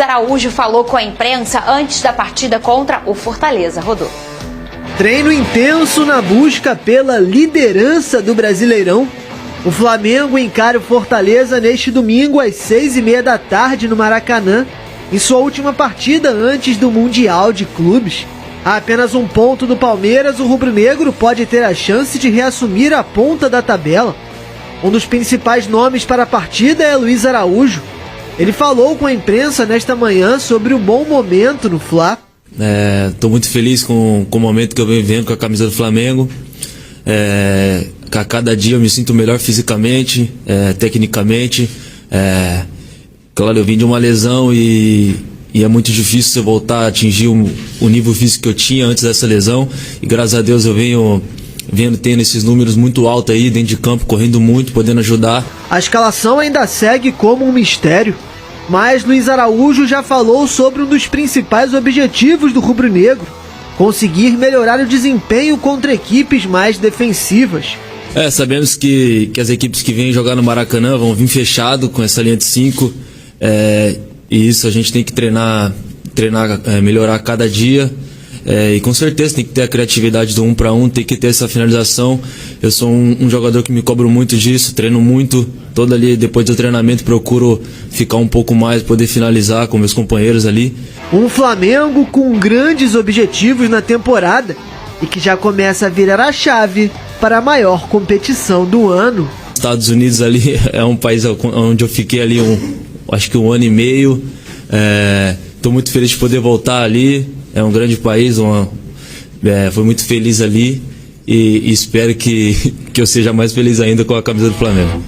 Araújo falou com a imprensa antes da partida contra o Fortaleza. Rodou. Treino intenso na busca pela liderança do Brasileirão. O Flamengo encara o Fortaleza neste domingo às 6h30 da tarde no Maracanã, em sua última partida antes do Mundial de Clubes. A apenas um ponto do Palmeiras, o rubro-negro pode ter a chance de reassumir a ponta da tabela. Um dos principais nomes para a partida é Luiz Araújo. Ele falou com a imprensa nesta manhã sobre o bom momento no Fla. Estou muito feliz com o momento que eu venho vivendo com a camisa do Flamengo. A cada dia eu me sinto melhor fisicamente, tecnicamente. Claro, eu vim de uma lesão e é muito difícil você voltar a atingir o nível físico que eu tinha antes dessa lesão. E graças a Deus eu venho tendo esses números muito altos aí dentro de campo, correndo muito, podendo ajudar. A escalação ainda segue como um mistério, mas Luiz Araújo já falou sobre um dos principais objetivos do rubro-negro: conseguir melhorar o desempenho contra equipes mais defensivas. Sabemos que as equipes que vêm jogar no Maracanã vão vir fechado com essa linha de 5, e isso a gente tem que treinar, melhorar cada dia. E com certeza tem que ter a criatividade do 1 para 1, tem que ter essa finalização. Eu sou um jogador que me cobro muito disso, treino muito, todo ali depois do treinamento procuro ficar um pouco mais, poder finalizar com meus companheiros ali. Um Flamengo com grandes objetivos na temporada e que já começa a virar a chave para a maior competição do ano. Estados Unidos ali é um país onde eu fiquei ali acho que 1 ano e meio. Estou muito feliz de poder voltar ali. É um grande país, fui muito feliz ali e espero que eu seja mais feliz ainda com a camisa do Flamengo.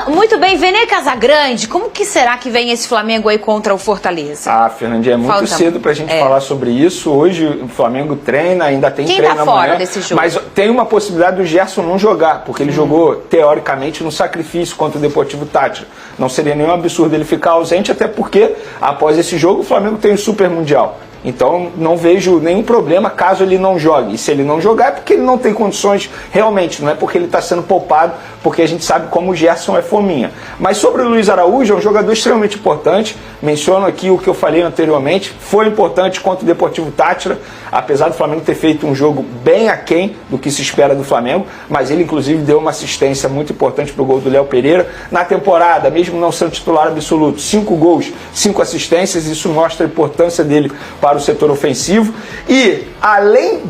Muito bem, Vene Casagrande, como que será que vem esse Flamengo aí contra o Fortaleza? Fernandinha, é muito cedo pra gente falar sobre isso. Hoje o Flamengo treina, ainda tem treino amanhã. Quem tá fora desse jogo? Mas tem uma possibilidade do Gerson não jogar, porque ele jogou, teoricamente, no sacrifício contra o Deportivo Táchira. Não seria nenhum absurdo ele ficar ausente, até porque, após esse jogo, o Flamengo tem o Super Mundial. Então não vejo nenhum problema caso ele não jogue. E se ele não jogar é porque ele não tem condições realmente, não é porque ele está sendo poupado, porque a gente sabe como o Gerson é fominha. Mas sobre o Luiz Araújo, é um jogador extremamente importante. Menciono aqui o que eu falei anteriormente, foi importante contra o Deportivo Táchira, apesar do Flamengo ter feito um jogo bem aquém do que se espera do Flamengo, mas ele inclusive deu uma assistência muito importante para o gol do Léo Pereira. Na temporada, mesmo não sendo titular absoluto, 5 gols, 5 assistências, isso mostra a importância dele para o setor ofensivo. E além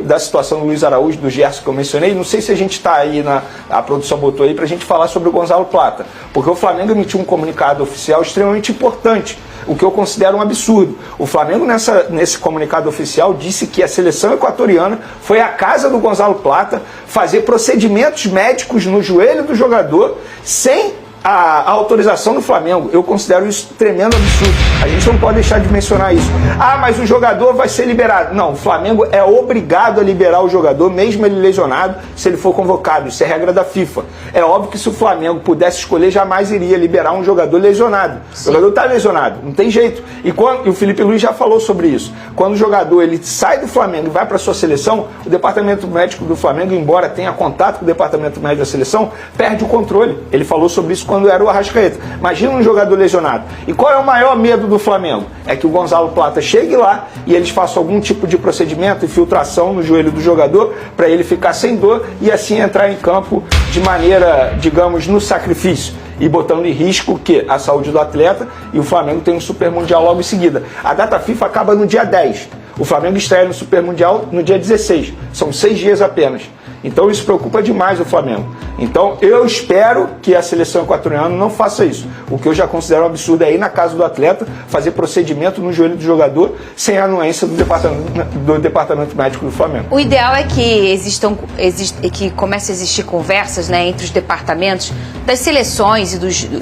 da situação do Luiz Araújo, do Gerson que eu mencionei, não sei se a gente está aí, a produção botou aí para a gente falar sobre o Gonzalo Plata, porque o Flamengo emitiu um comunicado oficial extremamente importante, o que eu considero um absurdo. O Flamengo nesse comunicado oficial disse que a seleção equatoriana foi à casa do Gonzalo Plata fazer procedimentos médicos no joelho do jogador sem a autorização do Flamengo. Eu considero isso tremendo absurdo. A gente não pode deixar de mencionar isso. Mas o jogador vai ser liberado. Não, o Flamengo é obrigado a liberar o jogador, mesmo ele lesionado, se ele for convocado. Isso é regra da FIFA. É óbvio que se o Flamengo pudesse escolher, jamais iria liberar um jogador lesionado. Sim. O jogador está lesionado, não tem jeito. E o Felipe Luiz já falou sobre isso. Quando o jogador ele sai do Flamengo e vai para a sua seleção, o departamento médico do Flamengo, embora tenha contato com o departamento médico da seleção, perde o controle. Ele falou sobre isso quando era o Arrascaeta. Imagina um jogador lesionado. E qual é o maior medo do Flamengo? É que o Gonzalo Plata chegue lá e eles façam algum tipo de procedimento, infiltração no joelho do jogador, para ele ficar sem dor e assim entrar em campo de maneira, digamos, no sacrifício, e botando em risco a saúde do atleta. E o Flamengo tem um Super Mundial logo em seguida. A data FIFA acaba no dia 10. O Flamengo estreia no Super Mundial no dia 16. São 6 dias apenas. Então isso preocupa demais o Flamengo. Então eu espero que a seleção equatoriana não faça isso. O que eu já considero um absurdo é ir na casa do atleta, fazer procedimento no joelho do jogador sem a anuência do departamento médico do Flamengo. O ideal é que que comece a existir conversas, né, entre os departamentos das seleções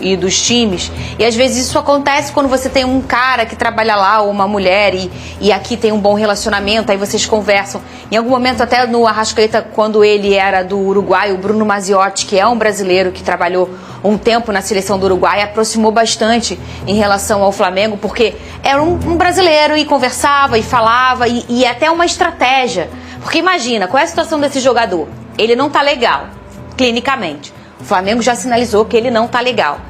e dos times. E às vezes isso acontece quando você tem um cara que trabalha lá, ou uma mulher, e aqui tem um bom relacionamento, aí vocês conversam. Em algum momento, até no Arrascaeta, quando ele era do Uruguai, o Bruno Maziotti, que é um brasileiro que trabalhou um tempo na seleção do Uruguai, aproximou bastante em relação ao Flamengo, porque era um brasileiro e conversava e falava, e até uma estratégia. Porque imagina, qual é a situação desse jogador? Ele não tá legal, clinicamente. O Flamengo já sinalizou que ele não tá legal.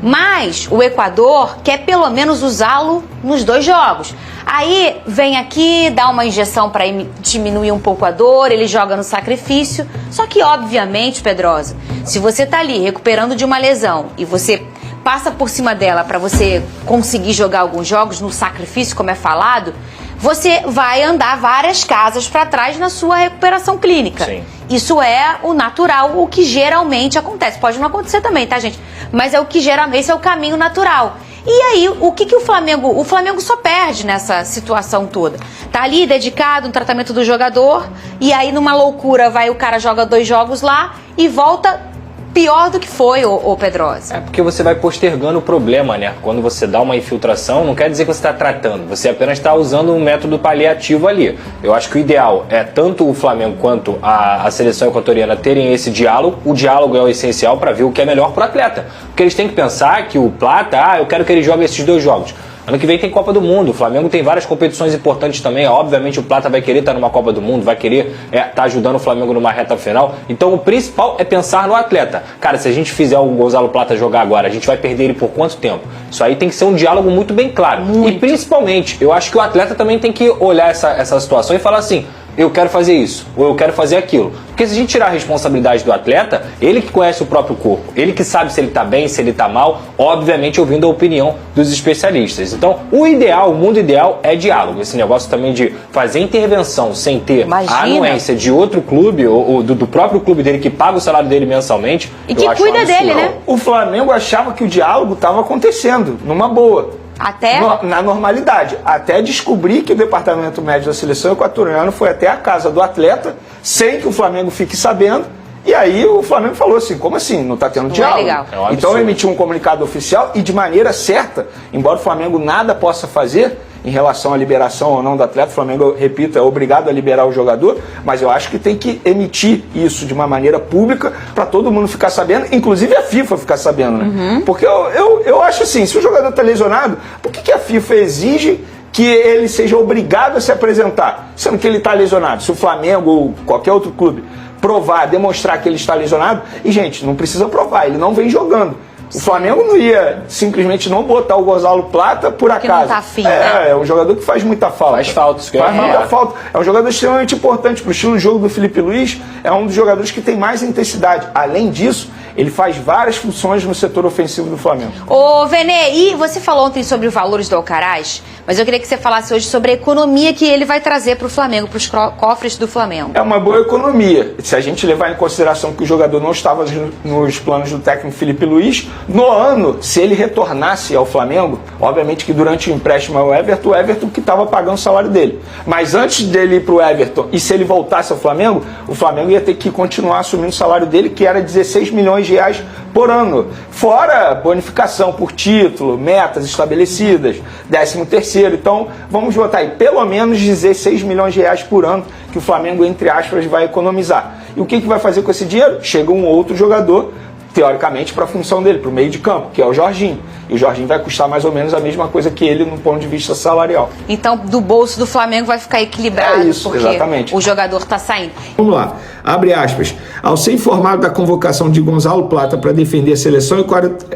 Mas o Equador quer pelo menos usá-lo nos 2 jogos. Aí vem aqui, dá uma injeção para diminuir um pouco a dor, ele joga no sacrifício. Só que, obviamente, Pedrosa, se você tá ali recuperando de uma lesão e você passa por cima dela para você conseguir jogar alguns jogos no sacrifício, como é falado, você vai andar várias casas para trás na sua recuperação clínica. Sim. Isso é o natural, o que geralmente acontece. Pode não acontecer também, tá, gente? Mas é o que geralmente, esse é o caminho natural. E aí, o que o Flamengo... O Flamengo só perde nessa situação toda. Tá ali, dedicado no tratamento do jogador, e aí numa loucura o cara joga 2 jogos lá e volta pior do que foi, ô Pedrosa. É porque você vai postergando o problema, né? Quando você dá uma infiltração, não quer dizer que você está tratando, você apenas está usando um método paliativo ali. Eu acho que o ideal é tanto o Flamengo quanto a seleção equatoriana terem esse diálogo. O diálogo é o essencial para ver o que é melhor para o atleta. Porque eles têm que pensar que o Plata, eu quero que ele jogue esses 2 jogos. Ano que vem tem Copa do Mundo, o Flamengo tem várias competições importantes também, obviamente o Plata vai querer estar numa Copa do Mundo, vai querer estar ajudando o Flamengo numa reta final, então o principal é pensar no atleta. Cara, se a gente fizer o Gonzalo Plata jogar agora, a gente vai perder ele por quanto tempo? Isso aí tem que ser um diálogo muito bem claro. E principalmente, eu acho que o atleta também tem que olhar essa situação e falar assim, eu quero fazer isso, ou eu quero fazer aquilo. Porque se a gente tirar a responsabilidade do atleta, ele que conhece o próprio corpo, ele que sabe se ele está bem, se ele está mal, obviamente ouvindo a opinião dos especialistas. Então, o ideal, o mundo ideal é diálogo. Esse negócio também de fazer intervenção sem ter a anuência de outro clube, ou do próprio clube dele, que paga o salário dele mensalmente, e que cuida dele, né? O Flamengo achava que o diálogo estava acontecendo, numa boa. Até? Na normalidade, até descobrir que o departamento médico da seleção equatoriana foi até a casa do atleta, sem que o Flamengo fique sabendo, e aí o Flamengo falou assim, como assim? Não está tendo diálogo? É legal. Então emitiu um comunicado oficial e de maneira certa, embora o Flamengo nada possa fazer em relação à liberação ou não do atleta, o Flamengo, eu repito, é obrigado a liberar o jogador, mas eu acho que tem que emitir isso de uma maneira pública para todo mundo ficar sabendo, inclusive a FIFA ficar sabendo, né? Porque eu acho assim, se o jogador está lesionado, por que a FIFA exige que ele seja obrigado a se apresentar, sendo que ele está lesionado? Se o Flamengo ou qualquer outro clube provar, demonstrar que ele está lesionado, e gente, não precisa provar, ele não vem jogando. O Flamengo não ia simplesmente não botar o Gonzalo Plata por acaso. Porque não tá afim, né? É um jogador que faz muita falta. Faz falta, isso que faz muita falta. É um jogador extremamente importante para o estilo de jogo do Felipe Luiz. É um dos jogadores que tem mais intensidade. Além disso, ele faz várias funções no setor ofensivo do Flamengo. Ô, Vene, e você falou ontem sobre os valores do Alcaraz, mas eu queria que você falasse hoje sobre a economia que ele vai trazer para o Flamengo, para os cofres do Flamengo. É uma boa economia. Se a gente levar em consideração que o jogador não estava nos planos do técnico Felipe Luiz, no ano, se ele retornasse ao Flamengo, obviamente que durante o empréstimo ao Everton, o Everton que estava pagando o salário dele. Mas antes dele ir para o Everton, e se ele voltasse ao Flamengo, o Flamengo ia ter que continuar assumindo o salário dele, que era 16 milhões de reais por ano. Fora bonificação por título, metas estabelecidas, 13º. Então, vamos botar aí, pelo menos 16 milhões de reais por ano que o Flamengo, entre aspas, vai economizar. E o que vai fazer com esse dinheiro? Chega um outro jogador, teoricamente, para a função dele, para o meio de campo, que é o Jorginho. E o Jorginho vai custar mais ou menos a mesma coisa que ele no ponto de vista salarial. Então, do bolso do Flamengo vai ficar equilibrado, é isso, porque exatamente. O jogador está saindo. Vamos lá, abre aspas. Ao ser informado da convocação de Gonzalo Plata para defender a seleção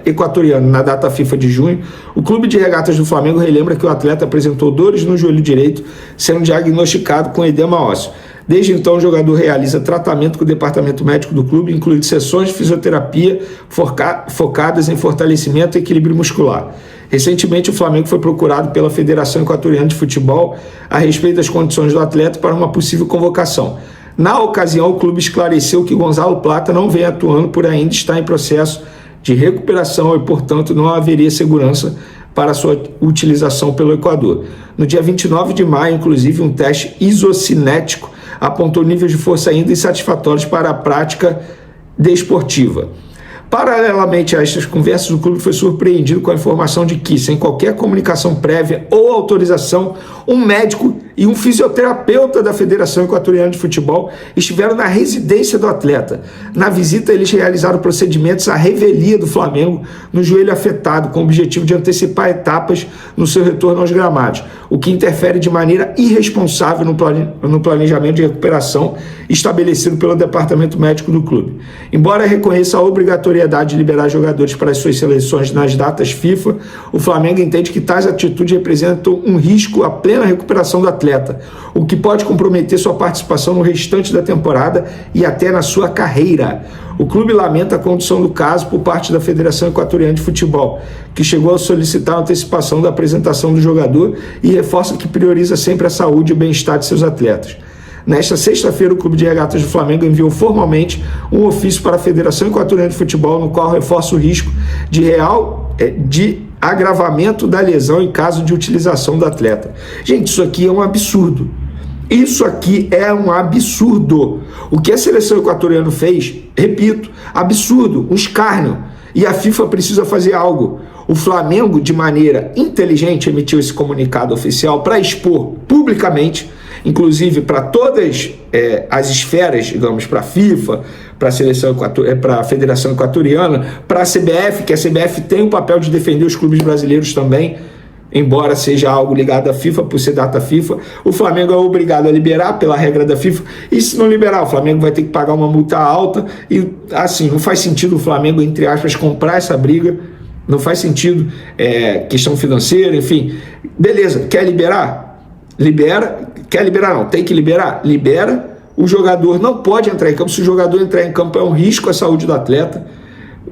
equatoriana na data FIFA de junho, o Clube de Regatas do Flamengo relembra que o atleta apresentou dores no joelho direito, sendo diagnosticado com edema ósseo. Desde então, o jogador realiza tratamento com o departamento médico do clube, incluindo sessões de fisioterapia focadas em fortalecimento e equilíbrio muscular. Recentemente, o Flamengo foi procurado pela Federação Equatoriana de Futebol a respeito das condições do atleta para uma possível convocação. Na ocasião, o clube esclareceu que Gonzalo Plata não vem atuando por ainda estar em processo de recuperação e, portanto, não haveria segurança para sua utilização pelo Equador. No dia 29 de maio, inclusive, um teste isocinético apontou níveis de força ainda insatisfatórios para a prática desportiva. Paralelamente a estas conversas, o clube foi surpreendido com a informação de que, sem qualquer comunicação prévia ou autorização, um médico e um fisioterapeuta da Federação Equatoriana de Futebol estiveram na residência do atleta. Na visita, eles realizaram procedimentos à revelia do Flamengo no joelho afetado, com o objetivo de antecipar etapas no seu retorno aos gramados, o que interfere de maneira irresponsável no planejamento de recuperação estabelecido pelo departamento médico do clube. Embora reconheça a obrigatoriedade de liberar jogadores para as suas seleções nas datas FIFA, o Flamengo entende que tais atitudes representam um risco à plena recuperação do atleta, o que pode comprometer sua participação no restante da temporada e até na sua carreira. O clube lamenta a condução do caso por parte da Federação Equatoriana de Futebol, que chegou a solicitar a antecipação da apresentação do jogador e reforça que prioriza sempre a saúde e o bem-estar de seus atletas. Nesta sexta-feira, o Clube de Regatas do Flamengo enviou formalmente um ofício para a Federação Equatoriana de Futebol, no qual reforça o risco de agravamento da lesão em caso de utilização do atleta. Gente, isso aqui é um absurdo. Isso aqui é um absurdo. O que a seleção equatoriana fez, repito, absurdo, um escárnio. E a FIFA precisa fazer algo. O Flamengo, de maneira inteligente, emitiu esse comunicado oficial para expor publicamente, inclusive para todas as esferas, digamos, para a FIFA, para a Federação Equatoriana, para a CBF, que a CBF tem o papel de defender os clubes brasileiros também, embora seja algo ligado à FIFA, por ser data FIFA. O Flamengo é obrigado a liberar pela regra da FIFA, e se não liberar, o Flamengo vai ter que pagar uma multa alta, e assim, não faz sentido o Flamengo, entre aspas, comprar essa briga, não faz sentido, questão financeira, enfim. Beleza, quer liberar? Libera. Quer liberar? Não, tem que liberar? Libera. O jogador não pode entrar em campo. Se o jogador entrar em campo, é um risco à saúde do atleta.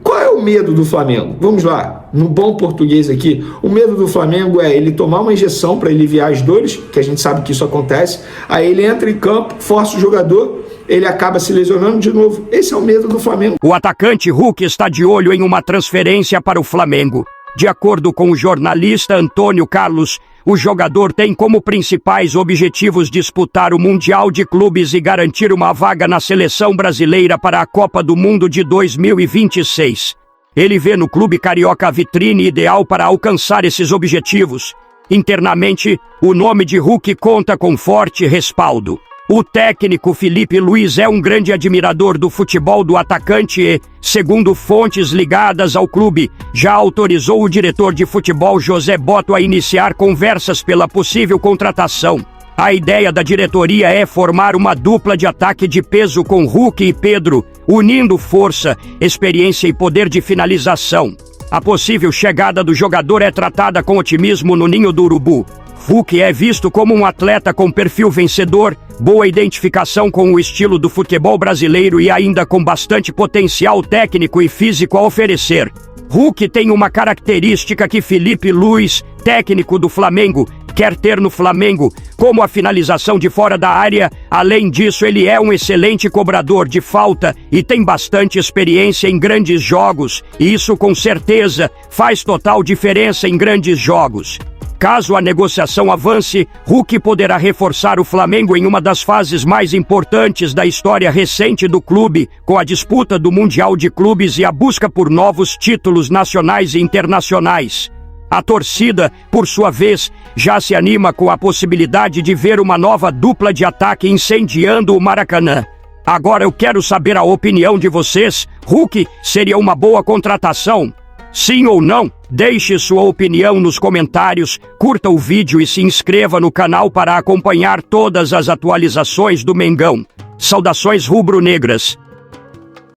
Qual é o medo do Flamengo? Vamos lá, no bom português aqui. O medo do Flamengo é ele tomar uma injeção para aliviar as dores, que a gente sabe que isso acontece. Aí ele entra em campo, força o jogador, ele acaba se lesionando de novo. Esse é o medo do Flamengo. O atacante Hulk está de olho em uma transferência para o Flamengo. De acordo com o jornalista Antônio Carlos, o jogador tem como principais objetivos disputar o Mundial de Clubes e garantir uma vaga na seleção brasileira para a Copa do Mundo de 2026. Ele vê no clube carioca a vitrine ideal para alcançar esses objetivos. Internamente, o nome de Hulk conta com forte respaldo. O técnico Felipe Luiz é um grande admirador do futebol do atacante e, segundo fontes ligadas ao clube, já autorizou o diretor de futebol José Botto a iniciar conversas pela possível contratação. A ideia da diretoria é formar uma dupla de ataque de peso com Hulk e Pedro, unindo força, experiência e poder de finalização. A possível chegada do jogador é tratada com otimismo no Ninho do Urubu. Hulk é visto como um atleta com perfil vencedor, boa identificação com o estilo do futebol brasileiro e ainda com bastante potencial técnico e físico a oferecer. Hulk tem uma característica que Felipe Luiz, técnico do Flamengo, quer ter no Flamengo, como a finalização de fora da área. Além disso, ele é um excelente cobrador de falta e tem bastante experiência em grandes jogos, e isso com certeza faz total diferença em grandes jogos. Caso a negociação avance, Hulk poderá reforçar o Flamengo em uma das fases mais importantes da história recente do clube, com a disputa do Mundial de Clubes e a busca por novos títulos nacionais e internacionais. A torcida, por sua vez, já se anima com a possibilidade de ver uma nova dupla de ataque incendiando o Maracanã. Agora eu quero saber a opinião de vocês. Hulk seria uma boa contratação? Sim ou não? Deixe sua opinião nos comentários, curta o vídeo e se inscreva no canal para acompanhar todas as atualizações do Mengão. Saudações rubro-negras!